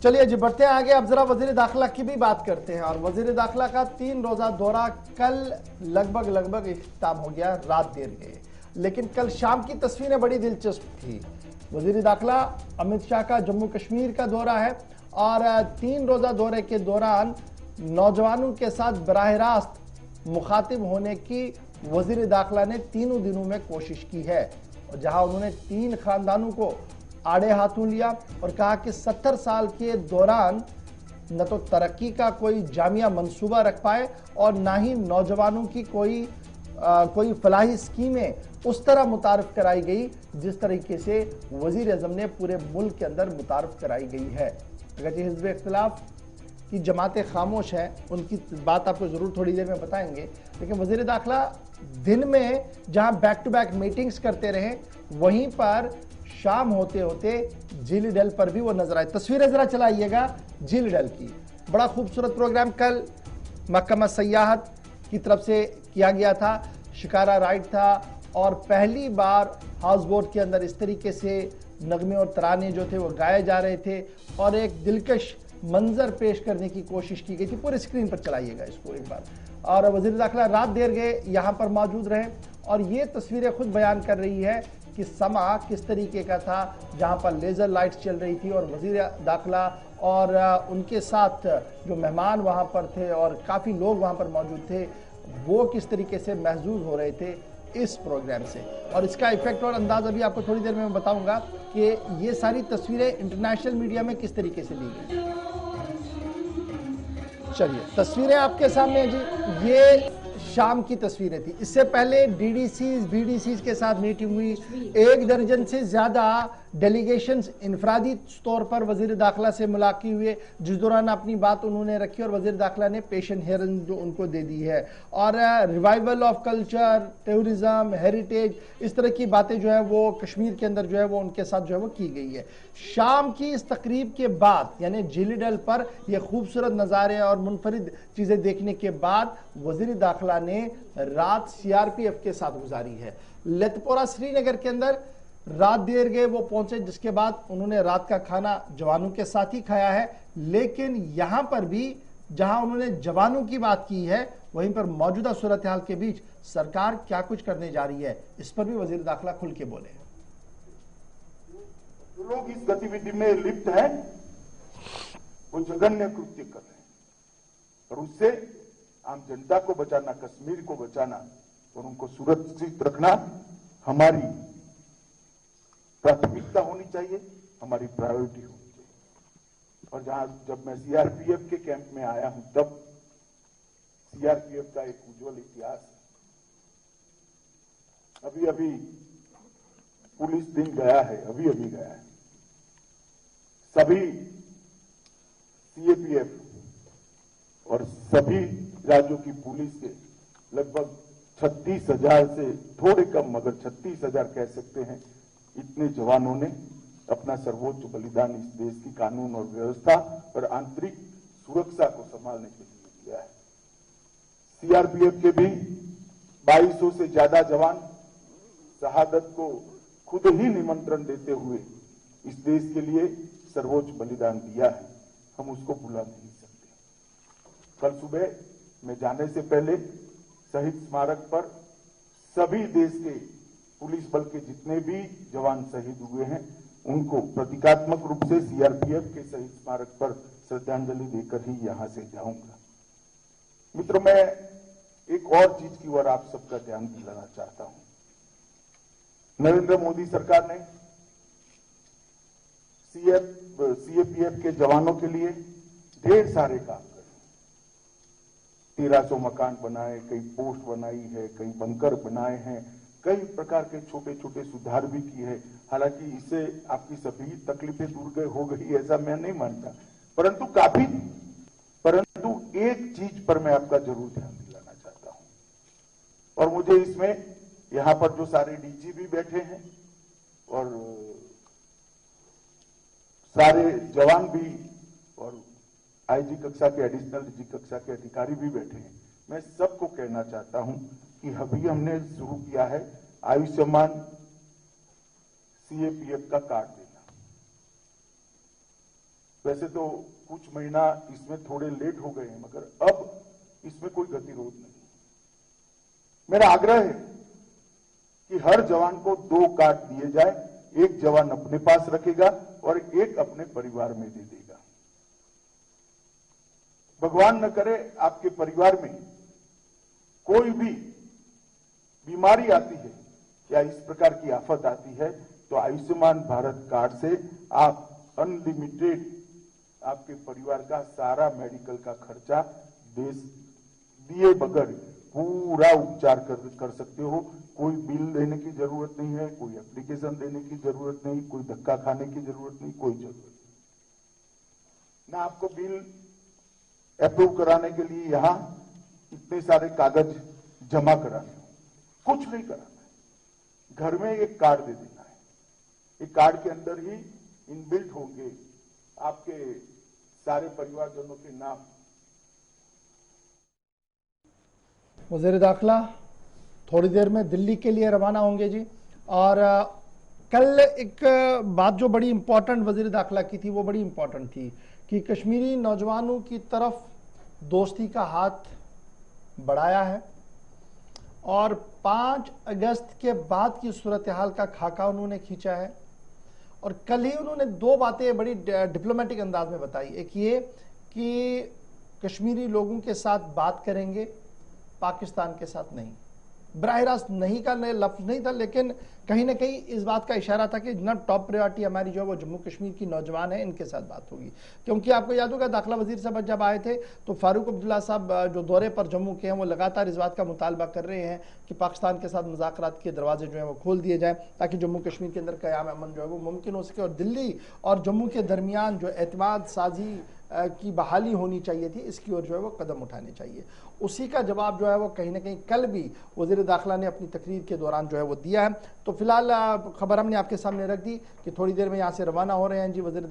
चलिए जी, बढ़ते हैं आगे। अब जरा वजीर दाखिला की भी बात करते हैं। और वजीर दाखिला का 3 रोजा दौरा कल लगभग इख्तिताम हो गया, रात देर गए। लेकिन कल शाम की तस्वीरें बड़ी दिलचस्प थी। वजीर दाखिला अमित शाह का जम्मू कश्मीर का दौरा है और 3 रोजा दौरे के दौरान नौजवानों के साथ बराह रास्त मुखातिब होने की वजीर दाखिला ने तीनों दिनों में कोशिश की है। और जहां उन्होंने 3 खानदानों को आड़े हाथों लिया और कहा कि 70 साल के दौरान न तो तरक्की का कोई जामिया मंसूबा रख पाए और ना ही नौजवानों की कोई फलाही स्कीमें उस तरह मुतारफ कराई गई जिस तरीके से वजीर आजम ने पूरे मुल्क के अंदर मुतारफ कराई गई है। अगर हिज़्ब इख्तिलाफ की जमातें खामोश हैं, उनकी बात आपको जरूर थोड़ी देर में बताएंगे, लेकिन वजीर दाखिला दिन में जहां बैक टू बैक मीटिंग्स करते रहे, वहीं पर शाम होते होते झील डल पर भी वो नजर आए। तस्वीरें जरा चलाइएगा झील डल की। बड़ा खूबसूरत प्रोग्राम कल महकमा सयाहत की तरफ से किया गया था। शिकारा राइड था और पहली बार हाउस बोट के अंदर इस तरीके से नगमे और तराने जो थे वो गाए जा रहे थे और एक दिलकश मंजर पेश करने की कोशिश की गई थी। पूरे स्क्रीन पर चलाइएगा इसको एक बार। और वजीर दाखिला रात देर गए यहां पर मौजूद रहे और ये तस्वीरें खुद बयान कर रही है कि समा किस तरीके का था, जहां पर लेजर लाइट्स चल रही थी और वजीर दाखिला और उनके साथ जो मेहमान वहां पर थे और काफी लोग वहां पर मौजूद थे, वो किस तरीके से महजूज हो रहे थे इस प्रोग्राम से। और इसका इफेक्ट और अंदाज अभी आपको थोड़ी देर में मैं बताऊंगा कि ये सारी तस्वीरें इंटरनेशनल मीडिया में किस तरीके से ली गई। चलिए, तस्वीरें आपके सामने जी। ये शाम की तस्वीरें थी। इससे पहले डीडीसीज बीडीसीज के साथ मीटिंग हुई। 1 दर्जन से ज्यादा डेलीगेशंस इनफरादी तौर पर वजीर दाखिला से मुलाकात हुई, जिस दौरान अपनी बात उन्होंने रखी और वजीर दाखिला ने पेशन हेयरिंग जो उनको दे दी है। और revival of culture, tourism, heritage, इस तरह की बातें जो है वो कश्मीर के अंदर जो है वो उनके साथ जो है वो की गई है। शाम की इस तकरीब के बाद यानी झील डल पर यह खूबसूरत नज़ारे और मुनफरिद चीजें देखने के बाद वजीर दाखिला ने रात सीआरपीएफ के साथ गुजारी है। लेतपोरा श्रीनगर के अंदर रात देर गए वो पहुंचे, जिसके बाद उन्होंने रात का खाना जवानों के साथ ही खाया है। लेकिन यहां पर भी जहां उन्होंने जवानों की बात की है, वहीं पर मौजूदा सूरत हाल के बीच सरकार क्या कुछ करने जा रही है, इस पर भी वजीर दाखिला खुल के बोले। जो लोग इस गतिविधि में लिप्त हैं वो जघन्य कृत्य कर रहे हैं और उससे आम जनता को बचाना, कश्मीर को बचाना और उनको सुरक्षित रखना हमारी प्राथमिकता होनी चाहिए, हमारी प्रायोरिटी होनी चाहिए। और जब मैं सीआरपीएफ के कैंप में आया हूं तब सीआरपीएफ का एक उज्जवल इतिहास है। अभी अभी पुलिस दिन गया है, अभी अभी गया है। सभी सीएपीएफ और सभी राज्यों की पुलिस के लगभग 36,000 से थोड़े कम मगर 36,000 कह सकते हैं, इतने जवानों ने अपना सर्वोच्च बलिदान इस देश की कानून और व्यवस्था और आंतरिक सुरक्षा को संभालने के लिए दिया है। सीआरपीएफ के भी 2200 से ज्यादा जवान शहादत को खुद ही निमंत्रण देते हुए इस देश के लिए सर्वोच्च बलिदान दिया है, हम उसको भुला नहीं सकते। कल सुबह मैं जाने से पहले शहीद स्मारक पर सभी देश के पुलिस बल के जितने भी जवान शहीद हुए हैं उनको प्रतीकात्मक रूप से सीआरपीएफ के शहीद स्मारक पर श्रद्धांजलि देकर ही यहां से जाऊंगा। मित्रों, मैं एक और चीज की ओर आप सबका ध्यान दिलाना चाहता हूं। नरेंद्र मोदी सरकार ने सीएपीएफ के जवानों के लिए ढेर सारे काम करे। 1300 मकान बनाए, कई पोस्ट बनाई है, कई बंकर बनाए हैं, कई प्रकार के छोटे छोटे सुधार भी किए हैं। हालांकि इससे आपकी सभी तकलीफें दूर हो गई ऐसा मैं नहीं मानता, परंतु एक चीज पर मैं आपका जरूर ध्यान दिलाना चाहता हूं और मुझे इसमें यहां पर जो सारे डीजी भी बैठे हैं और सारे जवान भी और आईजी कक्षा के, एडिशनल डीजी कक्षा के अधिकारी भी बैठे हैं, मैं सबको कहना चाहता हूं कि अभी हमने शुरू किया है आयुष्मान सीएपीएफ का कार्ड देना। वैसे तो कुछ महीना इसमें थोड़े लेट हो गए हैं, मगर अब इसमें कोई गतिरोध नहीं। मेरा आग्रह है कि हर जवान को 2 कार्ड दिए जाए, एक जवान अपने पास रखेगा और एक अपने परिवार में दे देगा। भगवान न करे आपके परिवार में कोई भी बीमारी आती है या इस प्रकार की आफत आती है, तो आयुष्मान भारत कार्ड से आप अनलिमिटेड आपके परिवार का सारा मेडिकल का खर्चा दिए बगैर पूरा उपचार कर सकते हो। कोई बिल देने की जरूरत नहीं है, कोई एप्लीकेशन देने की जरूरत नहीं, कोई धक्का खाने की जरूरत नहीं, कोई जरूरत नहीं। ना आपको बिल अप्रूव कराने के लिए यहां इतने सारे कागज जमा कराने, कुछ नहीं कराना है। घर में एक कार्ड दे देना है। एक कार्ड के अंदर ही इनबिल्ट होंगे आपके सारे परिवारजनों के नाम। वज़ीर दाखिला थोड़ी देर में दिल्ली के लिए रवाना होंगे जी। और कल एक बात जो बड़ी इंपॉर्टेंट वज़ीर दाखिला की थी, वो बड़ी इंपॉर्टेंट थी कि कश्मीरी नौजवानों की तरफ दोस्ती का हाथ बढ़ाया है और 5 अगस्त के बाद की सूरत हाल का खाका उन्होंने खींचा है। और कल ही उन्होंने 2 बातें बड़ी डिप्लोमेटिक अंदाज में बताई। एक ये कि कश्मीरी लोगों के साथ बात करेंगे, पाकिस्तान के साथ नहीं। बराह रास्त नहीं का लफ्ज नहीं था, लेकिन कहीं ना कहीं इस बात का इशारा था कि ना टॉप प्रायोरिटी हमारी जो है वो जम्मू कश्मीर की नौजवान है, इनके साथ बात होगी। क्योंकि आपको याद होगा दाखिला वजीर साहब जब आए थे तो फारूक अब्दुल्ला साहब जो दौरे पर जम्मू के हैं वो लगातार इस बात का मुतालबा कर रहे हैं कि पाकिस्तान के साथ मुज़ाकरात के दरवाजे जो है वो खोल दिए जाए ताकि जम्मू कश्मीर के अंदर क़याम अमन जो है वो मुमकिन हो सके। और दिल्ली और जम्मू के दरमियान जो एतमाद साजी की बहाली होनी चाहिए थी, इसकी ओर जो है वो कदम उठाने चाहिए। उसी का जवाब जो है वो कहीं ना कहीं कल भी वज़ीर दाखिला ने अपनी तकरीर के दौरान जो है वो दिया है। तो फिलहाल खबर हमने आपके सामने रख दी कि थोड़ी देर में यहाँ से रवाना हो रहे हैं जी वज़ीर